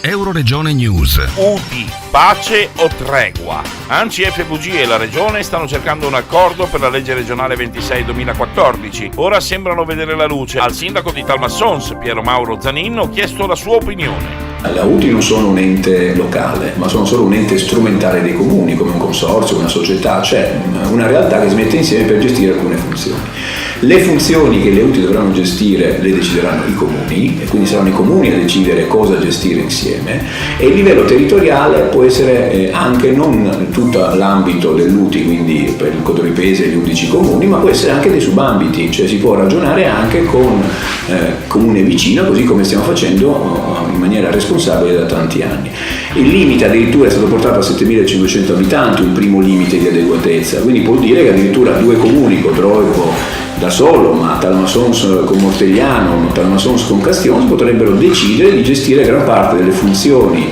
Euroregione News. UDI, pace o tregua? ANCI, FVG e la Regione stanno cercando un accordo per la legge regionale 26/2014. Ora sembrano vedere la luce. Al sindaco di Talmassons, Piero Mauro Zanin, ho chiesto la sua opinione. La UDI non sono un ente locale, ma sono solo un ente strumentale dei comuni, come un consorzio, una società, cioè una realtà che si mette insieme per gestire alcune funzioni. Le funzioni che le UDI dovranno gestire le decideranno i comuni, e quindi saranno i comuni a decidere cosa gestire insieme, e il livello territoriale può essere anche non tutto l'ambito dell'UDI, quindi per il Codoripese e gli 11 comuni, ma può essere anche dei subambiti, cioè si può ragionare anche con comune vicino, così come stiamo facendo in maniera responsabile da tanti anni. Il limite addirittura è stato portato a 7.500 abitanti, un primo limite di adeguatezza, quindi vuol dire che addirittura due comuni, Codroico da solo, ma Talmassons con Mortegliano, Talmassons con Castions, potrebbero decidere di gestire gran parte delle funzioni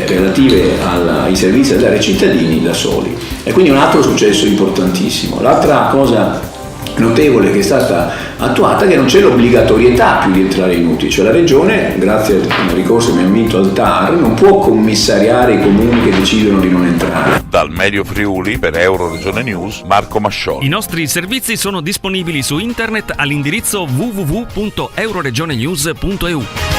relative ai servizi da dare ai cittadini da soli. E quindi un altro successo importantissimo. L'altra cosa notevole che è stata attuata è che non c'è l'obbligatorietà più di entrare in UTI, cioè la Regione, grazie al ricorso che abbiamo vinto al TAR, non può commissariare i comuni che decidono di non entrare. Dal Medio Friuli per Euroregione News, Marco Mascioli. I nostri servizi sono disponibili su internet all'indirizzo www.euroregionenews.eu.